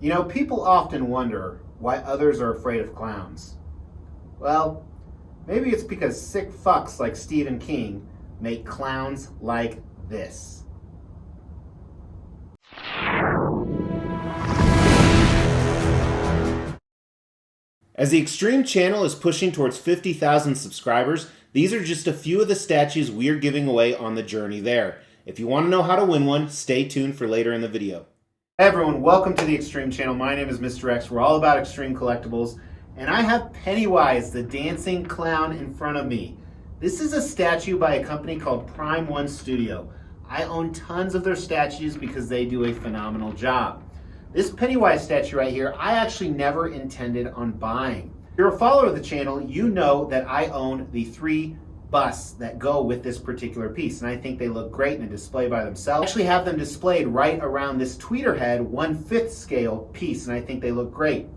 You know, people often wonder why others are afraid of clowns. Well, maybe it's because sick fucks like Stephen King make clowns like this. As the Extreme channel is pushing towards 50,000 subscribers, these are just a few of the statues we are giving away on the journey there. If you want to know how to win one, stay tuned for later in the video. Hey everyone, welcome to the Extreme channel. My name is Mr. X. We're all about extreme collectibles, and I have Pennywise, the dancing clown, in front of me. This is a statue by a company called Prime Studio. I own tons of their statues because they do a phenomenal job. This Pennywise statue right here, I actually never intended on buying. If you're a follower of the channel, you know that I own the 3 busts that go with this particular piece, and I think they look great in a display by themselves. I actually have them displayed right around this tweeter head 1/5 scale piece, and I think they look great.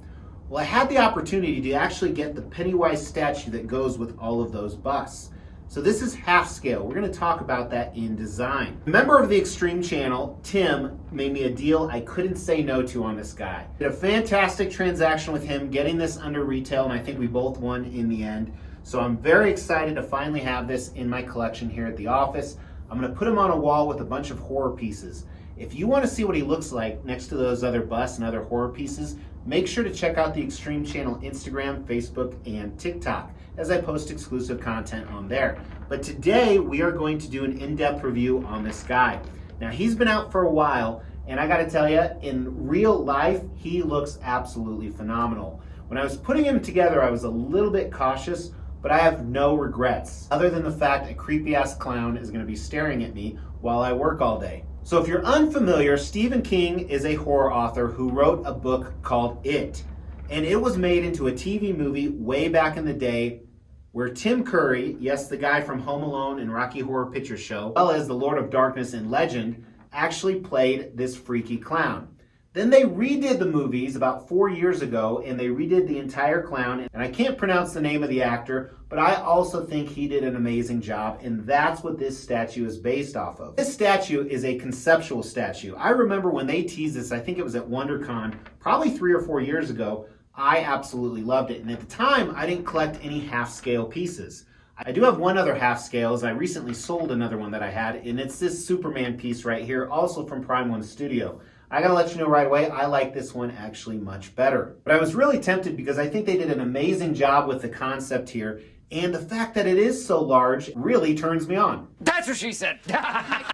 Well, I had the opportunity to actually get the Pennywise statue that goes with all of those busts. So this is half scale. We're going to talk about that in design. A member of the Extreme channel, Tim, made me a deal I couldn't say no to on this guy. Did a fantastic transaction with him, getting this under retail, and I think we both won in the end. So I'm very excited to finally have this in my collection here at the office. I'm going to put him on a wall with a bunch of horror pieces. If you want to see what he looks like next to those other busts and other horror pieces, make sure to check out the Extreme channel Instagram, Facebook, and TikTok, as I post exclusive content on there. But today we are going to do an in-depth review on this guy. Now, he's been out for a while, and I gotta tell you, in real life, he looks absolutely phenomenal. When I was putting him together, I was a little bit cautious, but I have no regrets, other than the fact a creepy-ass clown is gonna be staring at me while I work all day. So if you're unfamiliar, Stephen King is a horror author who wrote a book called It. And it was made into a TV movie way back in the day where Tim Curry, yes, the guy from Home Alone and Rocky Horror Picture Show, as well as the Lord of Darkness and Legend, actually played this freaky clown. Then they redid the movies about 4 years ago, and they redid the entire clown. And I can't pronounce the name of the actor, but I also think he did an amazing job, and that's what this statue is based off of. This statue is a conceptual statue. I remember when they teased this, I think it was at WonderCon, probably 3 or 4 years ago. I absolutely loved it, and at the time, I didn't collect any half-scale pieces. I do have one other half-scale, as I recently sold another one that I had, and it's this Superman piece right here, also from Prime Studio. I gotta let you know right away, I like this one actually much better. But I was really tempted because I think they did an amazing job with the concept here, and the fact that it is so large really turns me on. That's what she said.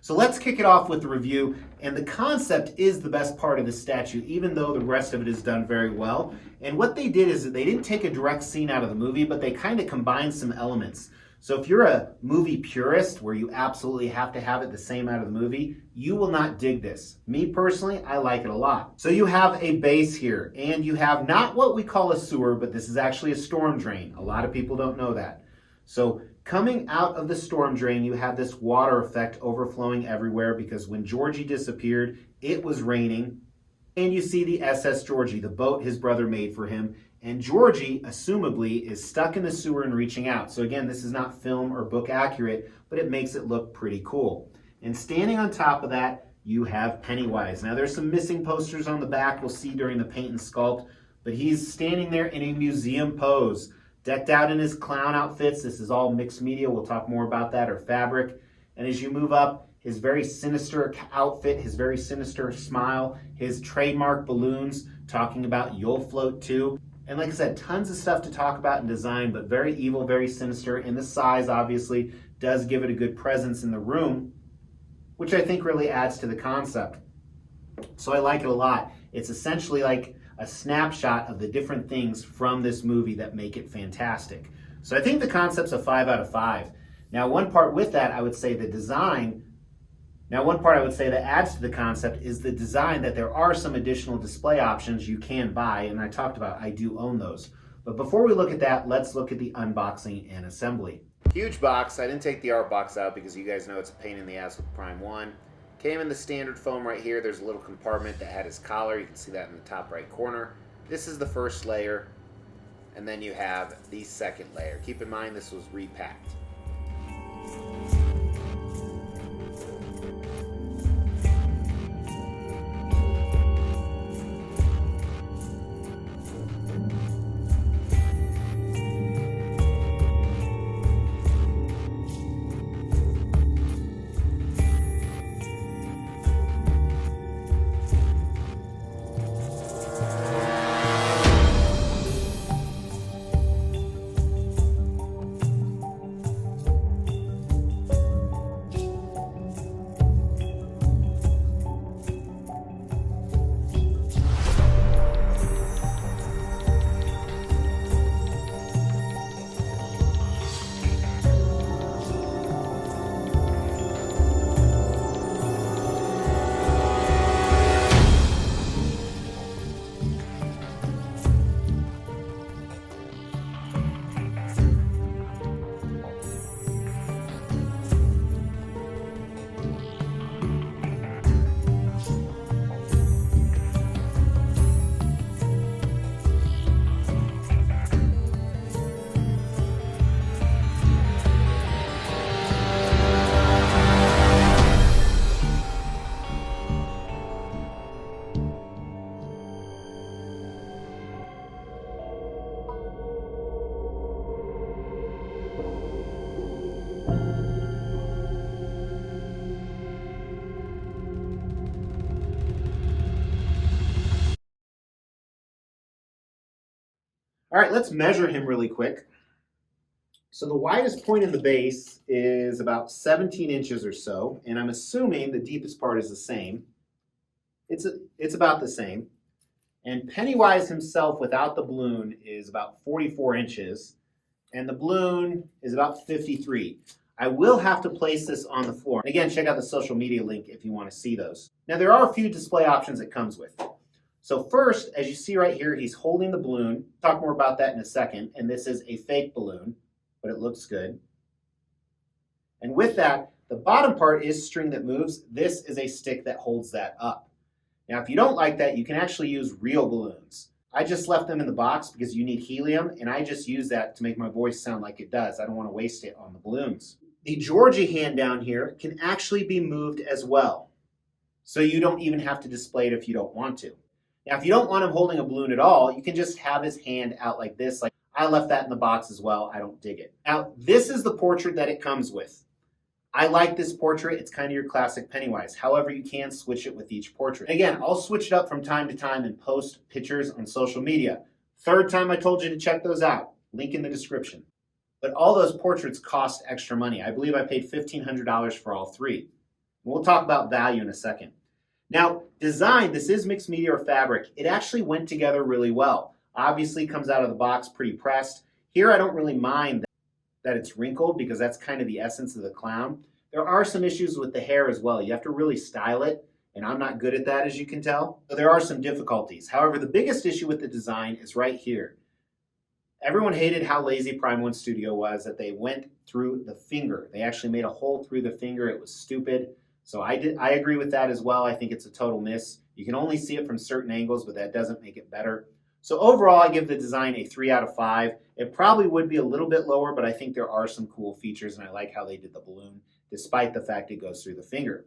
So let's kick it off with the review, and the concept is the best part of the statue, even though the rest of it is done very well. And what they did is that they didn't take a direct scene out of the movie, but they kind of combined some elements. So if you're a movie purist where you absolutely have to have it the same out of the movie, you will not dig this. Me personally, I like it a lot. So you have a base here, and you have not what we call a sewer, but this is actually a storm drain. A lot of people don't know that. So coming out of the storm drain, you have this water effect overflowing everywhere because when Georgie disappeared, it was raining. And you see the SS Georgie, the boat his brother made for him. And Georgie, assumably, is stuck in the sewer and reaching out. So again, this is not film or book accurate, but it makes it look pretty cool. And standing on top of that, you have Pennywise. Now there's some missing posters on the back we'll see during the paint and sculpt, but he's standing there in a museum pose, decked out in his clown outfits. This is all mixed media, we'll talk more about that, or fabric. And as you move up, his very sinister outfit, his very sinister smile, his trademark balloons, talking about "You'll Float Too." And like I said, tons of stuff to talk about in design, but very evil, very sinister. And the size, obviously, does give it a good presence in the room, which I think really adds to the concept. So I like it a lot. It's essentially like a snapshot of the different things from this movie that make it fantastic. So I think the concept's a 5 out of 5. Now, one part with that, I would say the design. One part I would say that adds to the concept is the design, that there are some additional display options you can buy, and I talked about I do own those. But before we look at that, let's look at the unboxing and assembly. Huge box. I didn't take the art box out because you guys know it's a pain in the ass with Prime 1. Came in the standard foam right here. There's a little compartment that had his collar. You can see that in the top right corner. This is the first layer, and then you have the second layer. Keep in mind this was repacked. All right, let's measure him really quick. So the widest point in the base is about 17 inches or so, and I'm assuming the deepest part is the same. It's about the same. And Pennywise himself without the balloon is about 44 inches, and the balloon is about 53. I will have to place this on the floor. And again, check out the social media link if you want to see those. Now, there are a few display options it comes with. So first, as you see right here, he's holding the balloon. Talk more about that in a second. And this is a fake balloon, but it looks good. And with that, the bottom part is string that moves. This is a stick that holds that up. Now, if you don't like that, you can actually use real balloons. I just left them in the box because you need helium, and I just use that to make my voice sound like it does. I don't want to waste it on the balloons. The Georgie hand down here can actually be moved as well. So you don't even have to display it if you don't want to. Now, if you don't want him holding a balloon at all, you can just have his hand out like this. Like I left that in the box as well. I don't dig it. Now, this is the portrait that it comes with. I like this portrait. It's kind of your classic Pennywise. However, you can switch it with each portrait. Again, I'll switch it up from time to time and post pictures on social media. Third time I told you to check those out. Link in the description. But all those portraits cost extra money. I believe I paid $1,500 for all three. We'll talk about value in a second. Now, design, this is mixed media or fabric. It actually went together really well. Obviously comes out of the box pretty pressed. Here I don't really mind that it's wrinkled because that's kind of the essence of the clown. There are some issues with the hair as well. You have to really style it, and I'm not good at that, as you can tell. So there are some difficulties. However, the biggest issue with the design is right here. Everyone hated how lazy Prime 1 Studio was, that they went through the finger. They actually made a hole through the finger. It was stupid. So I agree with that as well. I think it's a total miss. You can only see it from certain angles, but that doesn't make it better. So overall, I give the design a 3 out of 5. It probably would be a little bit lower, but I think there are some cool features, and I like how they did the balloon, despite the fact it goes through the finger.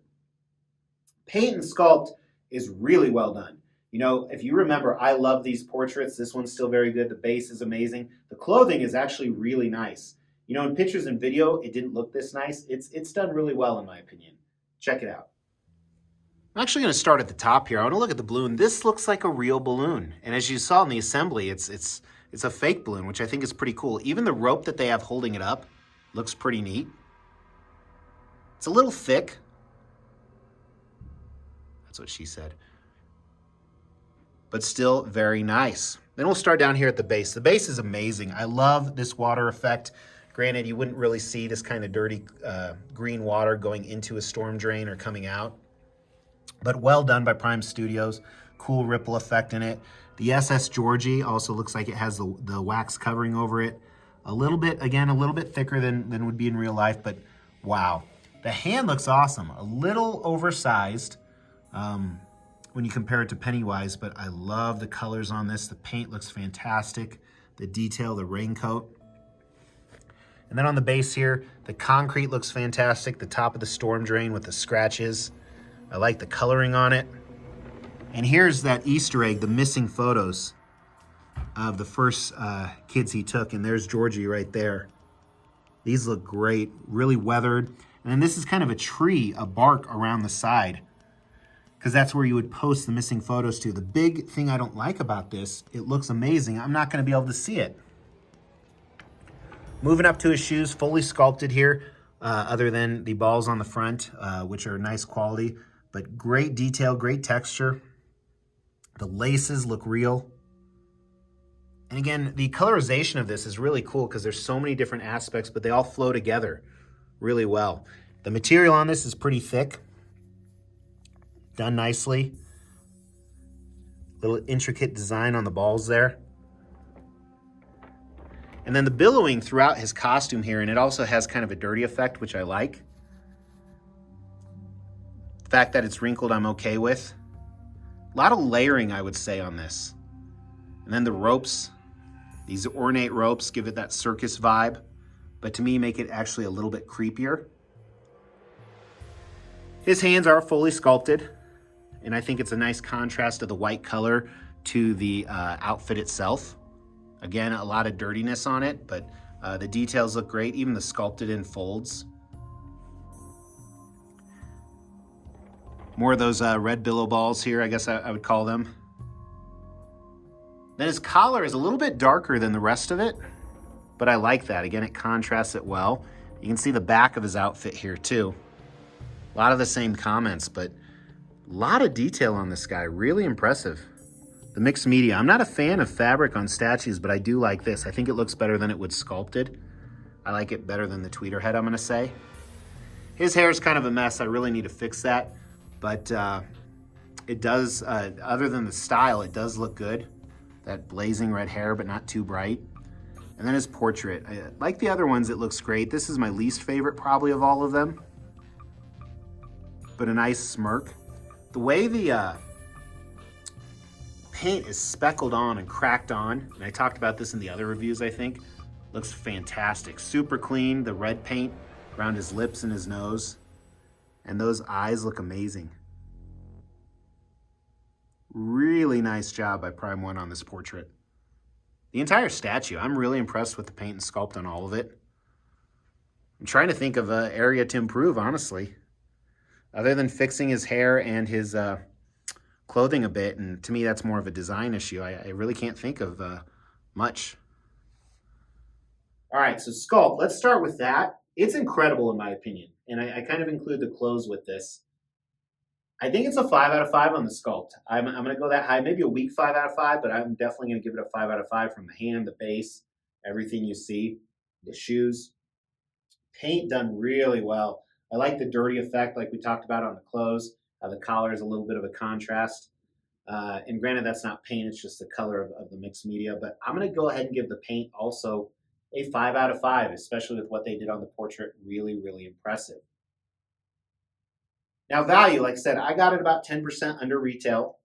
Paint and sculpt is really well done. You know, if you remember, I love these portraits. This one's still very good. The base is amazing. The clothing is actually really nice. You know, in pictures and video, it didn't look this nice. It's done really well, in my opinion. Check it out. I'm actually going to start at the top here. I want to look at the balloon. This looks like a real balloon. And as you saw in the assembly, it's a fake balloon, which I think is pretty cool. Even the rope that they have holding it up looks pretty neat. It's a little thick. That's what she said. But still very nice. Then we'll start down here at the base. The base is amazing. I love this water effect. Granted, you wouldn't really see this kind of dirty green water going into a storm drain or coming out. But well done by Prime Studios. Cool ripple effect in it. The SS Georgie also looks like it has the wax covering over it. A little bit thicker than would be in real life, but wow. The hand looks awesome. A little oversized when you compare it to Pennywise, but I love the colors on this. The paint looks fantastic. The detail, the raincoat. And then on the base here, the concrete looks fantastic. The top of the storm drain with the scratches. I like the coloring on it. And here's that Easter egg, the missing photos of the first kids he took. And there's Georgie right there. These look great, really weathered. And then this is kind of a tree, a bark around the side, because that's where you would post the missing photos to. The big thing I don't like about this, it looks amazing. I'm not going to be able to see it. Moving up to his shoes, fully sculpted here, other than the balls on the front, which are nice quality, but great detail, great texture. The laces look real. And again, the colorization of this is really cool because there's so many different aspects, but they all flow together really well. The material on this is pretty thick. Done nicely. Little intricate design on the balls there. And then the billowing throughout his costume here, and it also has kind of a dirty effect, which I like. The fact that it's wrinkled, I'm okay with. A lot of layering, I would say, on this. And then the ropes, these ornate ropes give it that circus vibe, but to me make it actually a little bit creepier. His hands are fully sculpted, and I think it's a nice contrast of the white color to the outfit itself. Again, a lot of dirtiness on it, but the details look great, even the sculpted in folds. More of those red billow balls here, I guess I would call them. Then his collar is a little bit darker than the rest of it, but I like that. Again, it contrasts it well. You can see the back of his outfit here too. A lot of the same comments, but a lot of detail on this guy. Really impressive. The mixed media. I'm not a fan of fabric on statues, but I do like this. I think it looks better than it would sculpted. I like it better than the tweeter head, I'm gonna say. His hair is kind of a mess. I really need to fix that, but it does, other than the style, it does look good. That blazing red hair, but not too bright. And then his portrait. Like the other ones, it looks great. This is my least favorite probably of all of them, but a nice smirk. The way the paint is speckled on and cracked on, and I talked about this in the other reviews, I think, looks fantastic. Super clean, the red paint around his lips and his nose, and those eyes look amazing. Really nice job by Prime One on this portrait. The entire statue, I'm really impressed with the paint and sculpt on all of it. I'm trying to think of an area to improve, honestly, other than fixing his hair and his clothing a bit, and to me that's more of a design issue. I really can't think of much. All right, so sculpt, let's start with that. It's incredible in my opinion, and I kind of include the clothes with this. I think it's a 5 out of 5 on the sculpt. I'm going to go that high, maybe a weak 5 out of 5, but I'm definitely going to give it a 5 out of 5 from the hand, the base, everything you see, the shoes. Paint done really well. I like the dirty effect like we talked about on the clothes. The collar is a little bit of a contrast. And granted, that's not paint, it's just the color of the mixed media. But I'm going to go ahead and give the paint also a 5 out of 5, especially with what they did on the portrait. Really, really impressive. Now value, like I said, I got it about 10% under retail,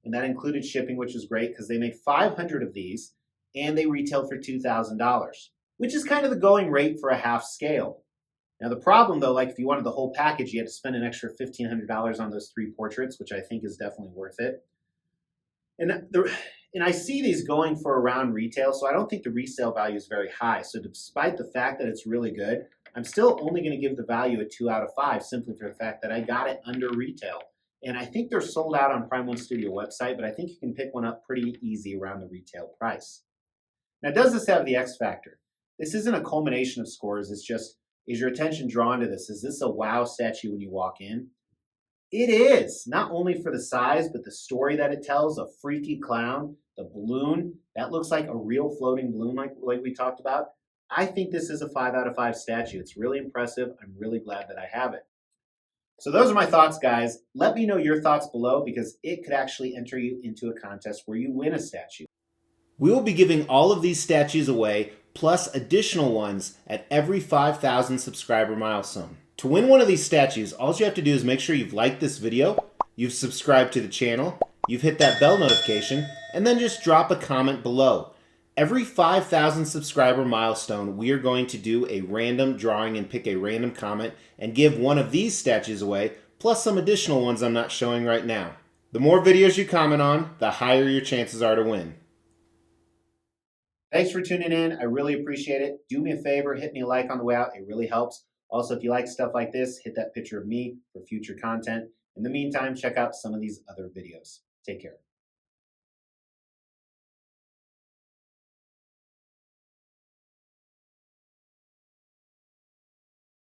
and that included shipping, which is great because they made 500 of these and they retailed for $2,000, which is kind of the going rate for a half scale. Now the problem though, like if you wanted the whole package, you had to spend an extra $1,500 on those 3 portraits, which I think is definitely worth it. And I see these going for around retail, so I don't think the resale value is very high. So despite the fact that it's really good, I'm still only going to give the value a 2 out of 5 simply for the fact that I got it under retail. And I think they're sold out on Prime One Studio website, but I think you can pick one up pretty easy around the retail price. Now, does this have the X factor? This isn't a culmination of scores. It's just, is your attention drawn to this? Is this a wow statue when you walk in? It is, not only for the size, but the story that it tells, a freaky clown, the balloon, that looks like a real floating balloon like we talked about. I think this is a 5 out of 5 statue. It's really impressive. I'm really glad that I have it. So those are my thoughts, guys. Let me know your thoughts below because it could actually enter you into a contest where you win a statue. We will be giving all of these statues away, plus additional ones at every 5,000 subscriber milestone. To win one of these statues, all you have to do is make sure you've liked this video, you've subscribed to the channel, you've hit that bell notification, and then just drop a comment below. Every 5,000 subscriber milestone, we are going to do a random drawing and pick a random comment and give one of these statues away, plus some additional ones I'm not showing right now. The more videos you comment on, the higher your chances are to win. Thanks for tuning in. I really appreciate it. Do me a favor, hit me a like on the way out. It really helps. Also, if you like stuff like this, hit that picture of me for future content. In the meantime, check out some of these other videos. Take care.